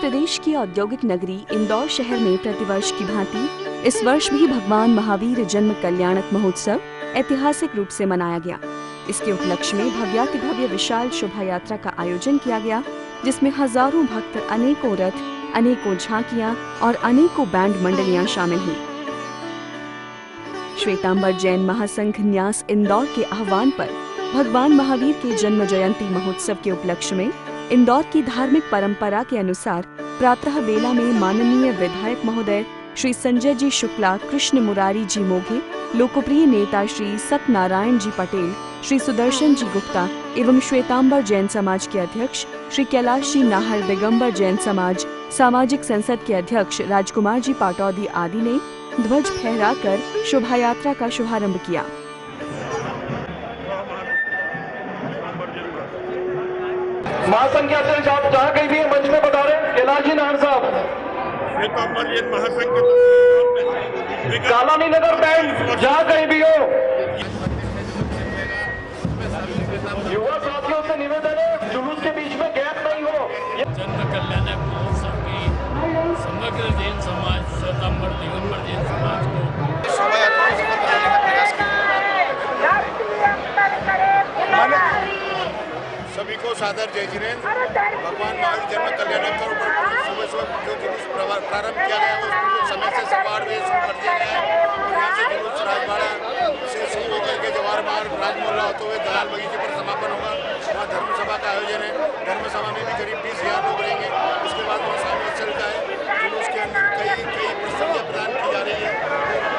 प्रदेश की औद्योगिक नगरी इंदौर शहर में प्रतिवर्ष की भांति इस वर्ष भी भगवान महावीर जन्म कल्याणक महोत्सव ऐतिहासिक रूप से मनाया गया। इसके उपलक्ष्य में भव्यातिभव्य विशाल शोभा यात्रा का आयोजन किया गया, जिसमें हजारों भक्त, अनेकों रथ, अनेकों झांकियां और अनेकों बैंड मंडलियां शामिल हुई। श्वेतांबर जैन महासंघ न्यास इंदौर के आह्वान पर भगवान महावीर के जन्म जयंती महोत्सव के उपलक्ष्य में इंदौर की धार्मिक परंपरा के अनुसार प्रातः बेला में माननीय विधायक महोदय श्री संजय जी शुक्ला, कृष्ण मुरारी जी मोघे, लोकप्रिय नेता श्री सत्यनारायण जी पटेल, श्री सुदर्शन जी गुप्ता एवं श्वेतांबर जैन समाज के अध्यक्ष श्री कैलाश जी नाहर, दिगंबर जैन समाज सामाजिक संसद के अध्यक्ष राजकुमार जी पाटौदी आदि ने ध्वज फहराकर शोभा यात्रा का शुभारंभ किया। महासंघ के अध्यक्ष आप जहाँ कहीं भी मंच में बता रहे हैं, कैलाश जी नाहर साहब, श्वेतांबर जैन महासंघ के कालानी नगर बैंड जहाँ कहीं भी हो, युवा साथियों से निवेदन है जुलूस के बीच में गैप नहीं हो। जन्म कल्याणक महोत्सव की समग्र जैन समाज, श्वेतांबर दिगंबर जैन समाज को शोभा यात्रा को सफल बनाने का प्रयास किया। सभी को सादर जय जिनेन्द्र। भगवान महावीर जन्म कल्याणक पर सुबह सुबह जो जुलूस प्रारंभ किया गया है उसको समय से 8:15 बजे शुरू कर दिया गया है और यहाँ से जुलूस राजवाड़ा से शुरू होकर के जवाहर मार्ग, राजमोहल्ला होते हुए दलाल बगीचे पर समापन होगा। वहाँ धर्म सभा का आयोजन है। धर्म सभा में भी करीब 20,000 लोग रहेंगे। उसके बाद वहाँ स्वामी चलता है। जुलूस के अंदर कई प्रस्तुतियाँ प्रदान की जा रही है।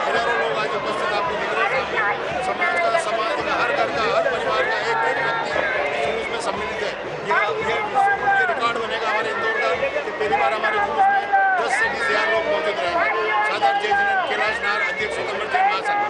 हजारों लोग आज उपस्थित आपको दिख रहे हैं। समाज का हर घर का, हर परिवार का एक व्यक्ति इस जुलूस में सम्मिलित है। ये रिकॉर्ड बनेगा हमारे इंदौर का कि पहली बार हमारे जुलूस में 10 से 20,000 लोग मौजूद रहेंगे। सादर जय जिनेन्द्र, कैलाश नाहर, अध्यक्ष श्वेतांबर जैन महासंघ।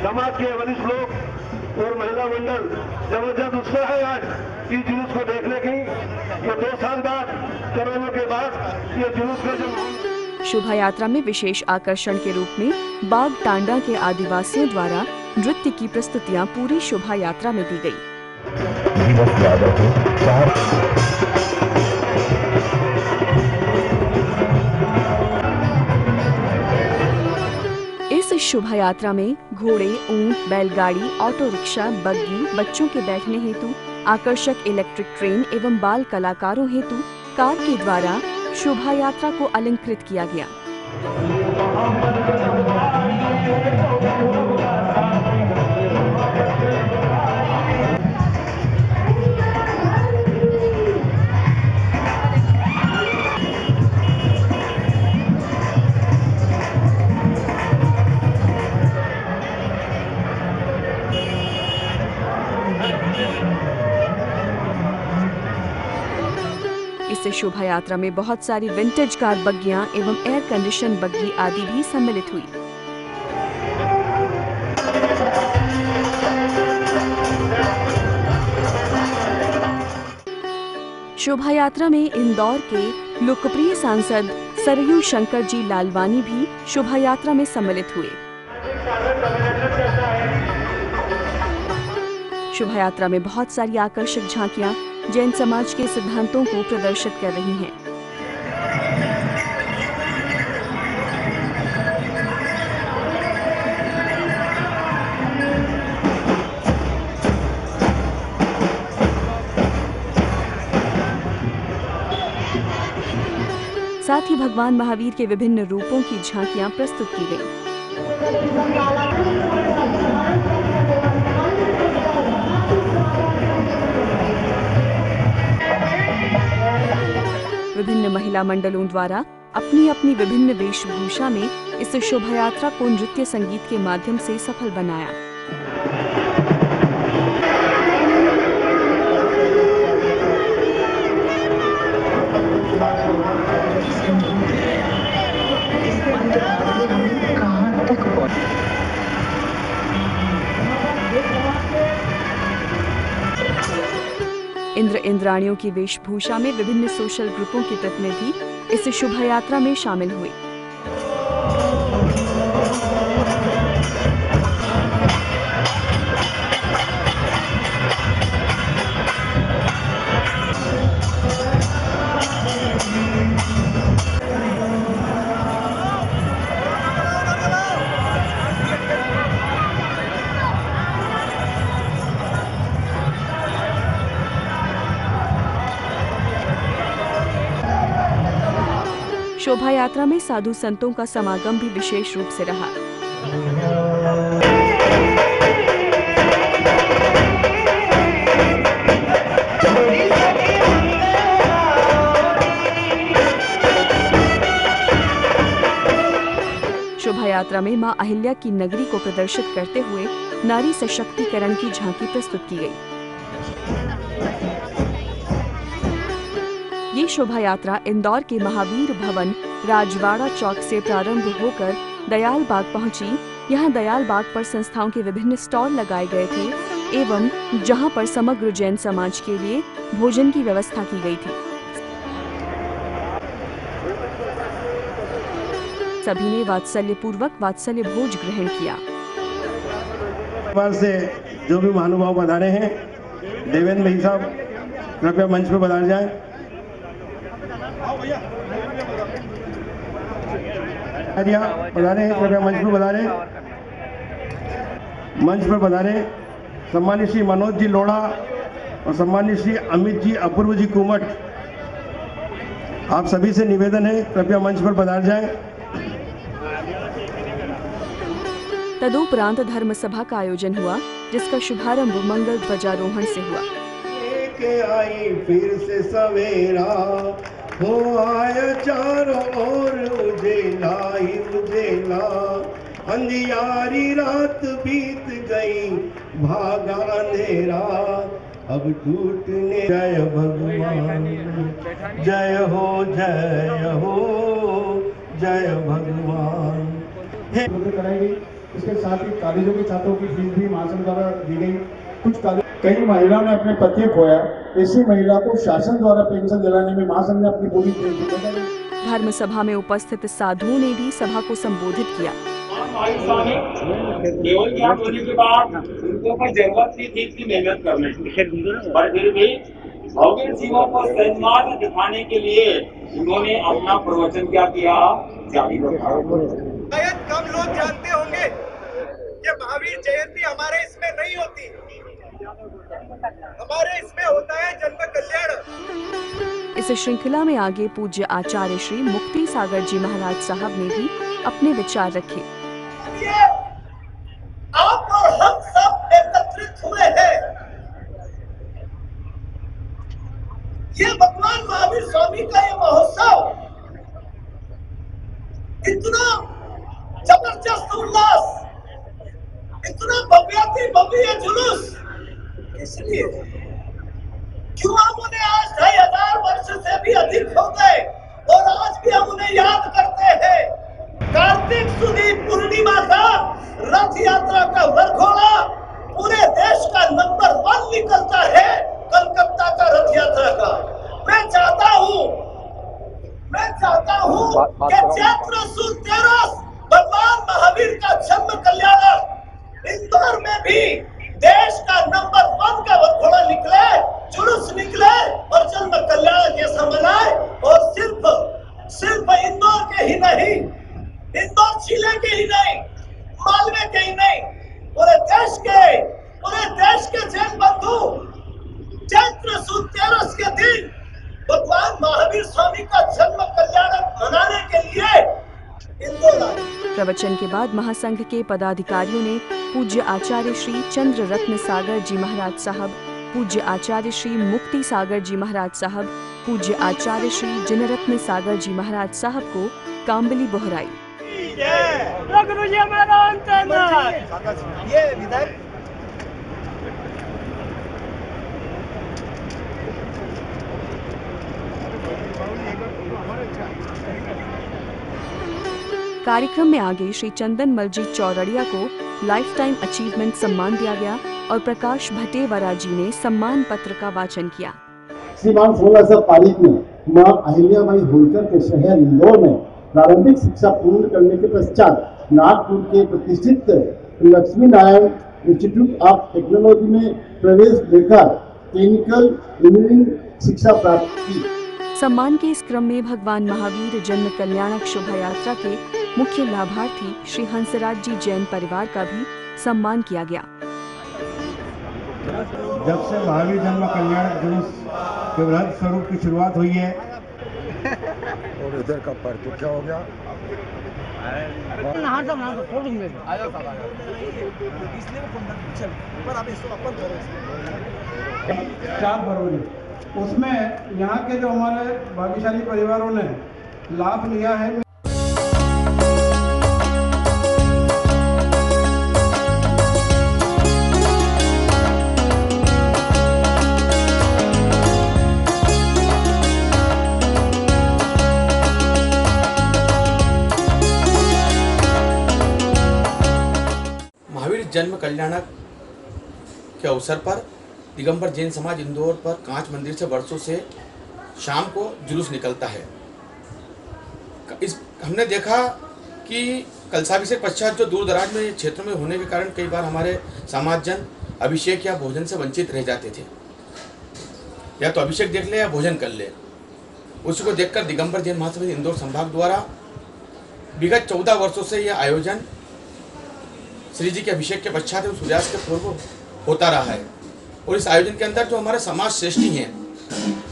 समाज के वरिष्ठ लोग और महिला मंडल जबरदस्त उत्साह है आज इस जुलूस को देखने की। ये 2 साल बाद, कोरोना के बाद ये जुलूस का जो शोभा यात्रा में विशेष आकर्षण के रूप में बाग टांडा के आदिवासियों द्वारा नृत्य की प्रस्तुतियां पूरी शोभा यात्रा में दी गई। इस शोभा यात्रा में घोड़े, ऊंट, बैलगाड़ी, ऑटो रिक्शा, बग्गी, बच्चों के बैठने हेतु आकर्षक इलेक्ट्रिक ट्रेन एवं बाल कलाकारों हेतु कार के द्वारा शोभा यात्रा को अलंकृत किया गया। इस शोभा यात्रा में बहुत सारी विंटेज कार बग्गियां एवं एयर कंडीशन बग्गी आदि भी सम्मिलित हुई। शोभा यात्रा में इंदौर के लोकप्रिय सांसद सरयू शंकर जी लालवानी भी शोभा यात्रा में सम्मिलित हुए। शोभा यात्रा में बहुत सारी आकर्षक झांकियां जैन समाज के सिद्धांतों को प्रदर्शित कर रही हैं। साथ ही भगवान महावीर के विभिन्न रूपों की झांकियां प्रस्तुत की गईं। विभिन्न महिला मंडलों द्वारा अपनी अपनी विभिन्न वेशभूषा में इस शोभा यात्रा को नृत्य संगीत के माध्यम से सफल बनाया। इंद्र इंद्राणियों की वेशभूषा में विभिन्न सोशल ग्रुपों के प्रतिनिधि इस शोभा यात्रा में शामिल हुए। शोभा यात्रा में साधु संतों का समागम भी विशेष रूप से रहा। शोभा यात्रा में मां अहिल्या की नगरी को प्रदर्शित करते हुए नारी सशक्तिकरण की झांकी प्रस्तुत की गई। ये शोभा यात्रा इंदौर के महावीर भवन राजवाड़ा चौक से प्रारंभ होकर दयाल बाग पहुंची। यहाँ दयाल बाग पर संस्थाओं के विभिन्न स्टॉल लगाए गए थे एवं जहां पर समग्र जैन समाज के लिए भोजन की व्यवस्था की गई थी। सभी ने वात्सल्य पूर्वक वात्सल्य भोज ग्रहण किया। से जो भी महानुभाव पधारे हैं, देवेंद्र भाई साहब कृपया मंच पर पधार जाए। पधारे कृपया मंच पर पधारे। मंच पर पधारे सम्मानित श्री मनोज जी लोढ़ा और सम्मानित श्री अमित जी अपूर्व जी कुमट, आप सभी से निवेदन है कृपया मंच पर पधार जाएं। तदुपरांत धर्म सभा का आयोजन हुआ, जिसका शुभारंभ मंगल ध्वजारोहण से हुआ। के आई फिर से सवेरा हो आया चारों ओर उजेला ही उजेला, अंधियारी रात बीत गई भागा अंधेरा, अब टूटने जय भगवान, जय हो जय भगवान। कराई इसके साथ ही कॉलेजों के छात्रों की फीस भी महासन द्वारा दी गई। कुछ कई महिलाओं ने अपने पति खोया, ऐसी महिला को शासन द्वारा पेंशन दिलाने में महासंघ ने अपनी पूरी जिम्मेदारी। धर्म सभा में उपस्थित साधुओं ने भी सभा को संबोधित किया। केवल ज्ञान होने के बाद उनको कोई जरूरत नहीं थी इतनी मेहनत करने की, पर फिर भी भौतिक जीवों को सन्मान दिखाने के लिए उन्होंने अपना प्रवचन क्या किया जारी रखा। शायद कम लोग जानते होंगे कि महावीर जयंती हमारे इसमें नहीं होती, हमारे इसमें होता है जन्म कल्याण। इस श्रृंखला में आगे पूज्य आचार्य श्री मुक्ति सागर जी महाराज साहब ने भी अपने विचार रखे। आप और हम सब एकत्रित हुए हैं, ये भगवान महावीर स्वामी का ये महोत्सव इतना जबरदस्त उल्लास, इतना भव्य जुलूस, इसलिए क्यों हम उन्हें आज 2500 वर्ष से भी अधिक हो गए और आज भी हम उन्हें याद करते हैं। कार्तिक सुदी पूर्णिमा का रथ यात्रा का वरघोड़ा पूरे देश का नंबर 1 निकलता है, कलकत्ता का रथ यात्रा का। मैं चाहता हूँ कि चैत्र सुद 13 भगवान महावीर का जन्म कल्याण इंदौर में भी देश का नंबर 1 का वरघोड़ा निकले, जुलूस निकले और जन्म कल्याण जैसा मनाए। और सिर्फ इंदौर के ही नहीं, इंदौर जिले के ही नहीं, मालवे के ही नहीं, पूरे देश के जैन बंधु चैत्र सुद 13 के दिन भगवान महावीर स्वामी का जन्म कल्याण मनाने के लिए इंदौर आए। प्रवचन के बाद महासंघ के पदाधिकारियों ने पूज्य आचार्य श्री चंद्र रत्न सागर जी महाराज साहब, पूज्य आचार्य श्री मुक्ति सागर जी महाराज साहब, पूज्य आचार्य श्री जिनरत्न सागर जी महाराज साहब को काम्बली बोहराई। कार्यक्रम में आगे श्री चंदन मलजीत चौरड़िया को लाइफ टाइम अचीवमेंट सम्मान दिया गया और प्रकाश भटेवरा जी ने सम्मान पत्र का वाचन किया। श्रीमान 16 तारीख में मां अहिल्याबाई होलकर के शहर इंदौर में प्रारंभिक शिक्षा पूर्ण करने के पश्चात नागपुर के प्रतिष्ठित Lakshmi Narayan institute of technology में प्रवेश लेकर टेक्निकल इंजीनियरिंग शिक्षा प्राप्त की। सम्मान के इस क्रम में भगवान महावीर जन्म कल्याणक शोभा यात्रा के मुख्य लाभार्थी श्री हंसराज जी जैन परिवार का भी सम्मान किया गया। जब से महावीर जन्म कल्याणक जुलूस के वृहद स्वरूप की शुरुआत हुई है और इधर का पर तो क्या हो गया? 4 फरवरी उसमें यहाँ के जो हमारे भाग्यशाली परिवारों ने लाभ लिया है। महावीर जन्म कल्याणक के अवसर पर दिगंबर जैन समाज इंदौर पर कांच मंदिर से वर्षों से शाम को जुलूस निकलता है। हमने देखा कि कलशाभिषेक पश्चात जो दूर दराज में क्षेत्रों में होने के कारण कई बार हमारे समाजजन अभिषेक या भोजन से वंचित रह जाते थे। या तो अभिषेक देख ले या भोजन कर ले। उसी को देखकर दिगंबर जैन महासमिति इंदौर संभाग द्वारा विगत 14 वर्षों से यह आयोजन श्री जी के अभिषेक के पश्चात एवं सूर्यास्त के पूर्व होता रहा है। और इस आयोजन के अंदर जो हमारे समाज श्रेष्ठी हैं,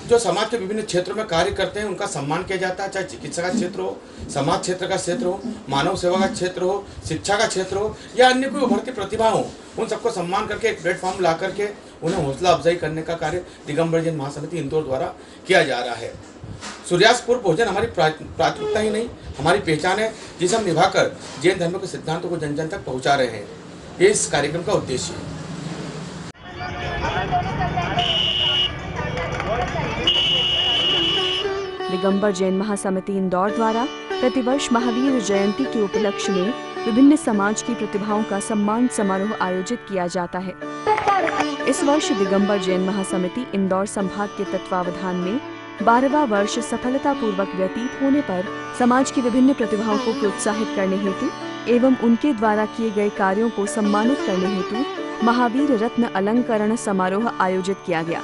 जो समाज के विभिन्न क्षेत्रों में कार्य करते हैं, उनका सम्मान किया जाता है। चाहे चिकित्सा का क्षेत्र हो, समाज क्षेत्र का क्षेत्र हो, मानव सेवा का क्षेत्र हो, शिक्षा का क्षेत्र हो या अन्य कोई उभरती प्रतिभा हो, उन सबको सम्मान करके एक प्लेटफॉर्म ला करके उन्हें हौसला अफजाई करने का कार्य दिगंबर जैन महासमिति इंदौर द्वारा किया जा रहा है। सूर्यास्त पूर्व भोजन हमारी प्राथमिकता ही नहीं, हमारी पहचान है, जिसे हम निभाकर जैन धर्म के सिद्धांतों को जन जन तक पहुँचा रहे हैं। ये इस कार्यक्रम का उद्देश्य है। दिगंबर जैन महासमिति इंदौर द्वारा प्रतिवर्ष महावीर जयंती के उपलक्ष्य में विभिन्न समाज की प्रतिभाओं का सम्मान समारोह आयोजित किया जाता है। इस वर्ष दिगंबर जैन महासमिति इंदौर संभाग के तत्वावधान में 12वां वर्ष सफलतापूर्वक व्यतीत होने पर समाज की विभिन्न प्रतिभाओं को प्रोत्साहित करने हेतु एवं उनके द्वारा किए गए कार्यों को सम्मानित करने हेतु महावीर रत्न अलंकरण समारोह आयोजित किया गया।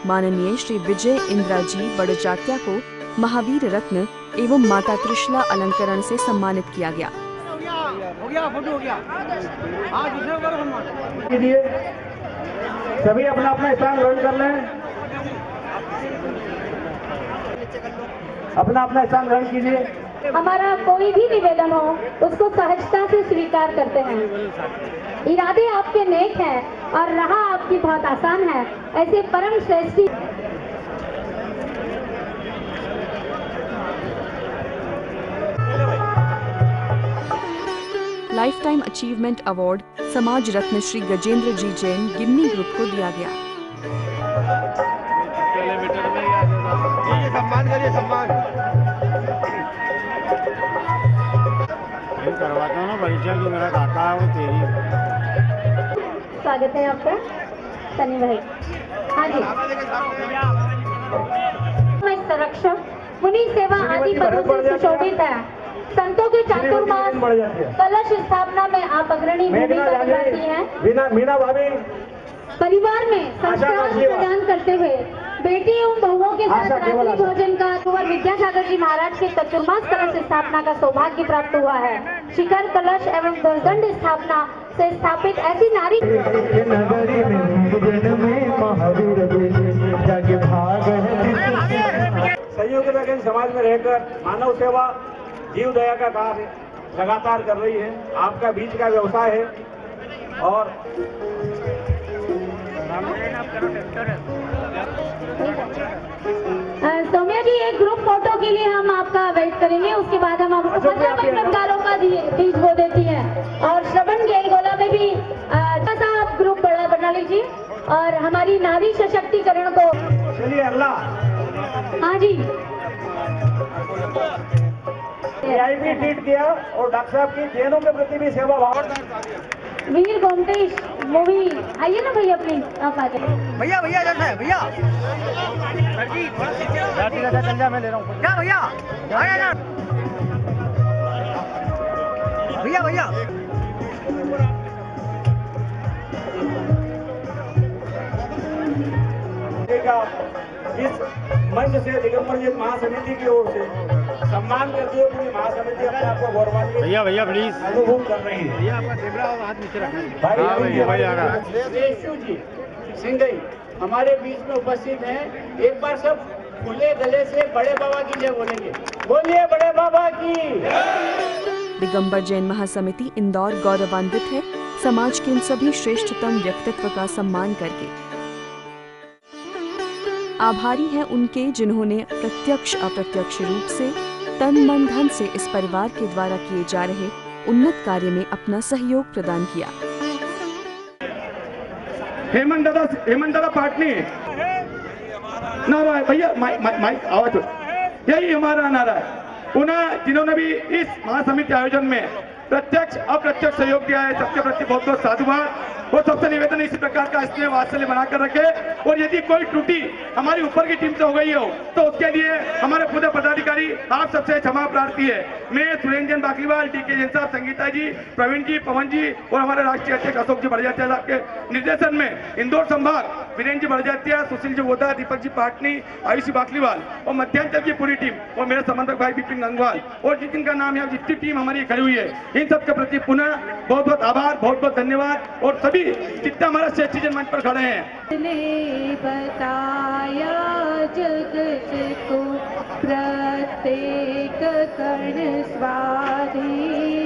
माननीय श्री विजय इंद्रा जी बड़जात्या को महावीर रत्न एवं माता त्रिशला अलंकरण से सम्मानित किया गया। सभी अपना अपना स्थान ग्रहण कर लें। अपना अपना स्थान ग्रहण कीजिए। हमारा कोई भी निवेदन हो उसको सहजता से स्वीकार करते हैं। इरादे आपके नेक हैं और राह आपकी बहुत आसान है। ऐसे परम श्रेष्ठी लाइफ टाइम अचीवमेंट अवार्ड समाज रत्न श्री गजेंद्र जी जैन गिन्नी ग्रुप को दिया गया। सम्मान करिए, सम्मान करवाता हूँ ना परिचय जो मेरा काका है वो तेरी। स्वागत है आपका सनी भाई। हाँ जी, संरक्षक मुनि सेवा आदि पदों से सुशोभित है। संतों के चातुर्मास कलश स्थापना में आप अग्रणी भूमिका निभाती हैं। मीना भाभी परिवार में संस्कार प्रदान करते हुए बेटी एवं बहुओं के साथ रात्रि भोजन का कुंवर विद्यासागर जी महाराज के चतुर्मास कलश स्थापना का सौभाग्य प्राप्त हुआ है। शिखर कलश एवं ध्वजदंड स्थापना से स्थापित ऐसी नारी संयुक्त समाज में रहकर मानव सेवा जीव दया का कार्य लगातार कर रही है। आपका बीच का व्यवसाय है और भैया जी एक ग्रुप फोटो के लिए हम आपका वेट करेंगे, उसके बाद हम आपको पत्रकारों का बीज बो देती है। और श्रवण गेलगोला में भी आप ग्रुप बड़ा बना लीजिए और हमारी नारी सशक्तिकरण को। चलिए अल्लाह। हाँ जी, VIP ट्रीट किया और डॉक्टर साहब की जैनों के प्रति भी सेवा भाव। वीर गोमटेश मूवी आइए ना भैया प्लीज, आप आ जाए। भैया भैया जाता है भैया चल जा, मैं ले रहा हूँ क्या भैया, आया ना भैया भैया। इस मंच से दिगंबर जी महासमिति की ओर से सम्मान करते हुए पूरी महासमिति अपने आपको गौरवान्वित भैया भैया प्लीज अनुभव कर रही है। भैया आपका कैमरा हाथ नीचे रखना। रेशु जी सिंगई हमारे बीच में उपस्थित हैं। एक बार सब खुले गले से बड़े बाबा की जय बोलेंगे। बोलिए बड़े बाबा की। दिगंबर जैन महासमिति इंदौर गौरवान्वित है समाज के इन सभी श्रेष्ठतम व्यक्तित्व का सम्मान करके। आभारी हैं उनके जिन्होंने प्रत्यक्ष अप्रत्यक्ष रूप से तन मन धन से इस परिवार के द्वारा किए जा रहे उन्नत कार्य में अपना सहयोग प्रदान किया। हेमंत दादा पाटनी नारा है भैया, माइक आवाज। यही हमारा नारा है। उन्हें जिन्होंने भी इस महासमिति आयोजन में प्रत्यक्ष अप्रत्यक्ष सहयोग दिया है, सबके प्रति बहुत बहुत साधुवाद। और सबसे निवेदन इसी प्रकार का स्नेह वात्सल्य बनाकर रखे। और यदि कोई त्रुटि हमारी ऊपर की टीम से हो गई हो तो उसके लिए हमारे पूरे पदाधिकारी आप सबसे क्षमा प्रार्थी है। मैं सुरेंद्र बाकलीवाल, DK जैन साहब, संगीता जी, प्रवीण जी, पवन जी और हमारे राष्ट्रीय अध्यक्ष अशोक जी बड़जात्या साहब के निर्देशन में इंदौर संभाग वीरेंद्र जी बड़जात्या, सुशील जी वोदा, दीपक जी पाटनी, आयुषी बाकलीवाल और मध्यांचल की पूरी टीम और मेरे समन्वयक भाई बिपिन गंगवाल और जिनका नाम है जितनी टीम हमारी खड़ी हुई है, इन सबके प्रति पुनः बहुत बहुत आभार, बहुत बहुत धन्यवाद। और सभी जितना हमारा सिटीजन मंच पर खड़े हैं। ने बताया जगत को प्रत्येक कण स्वाधीन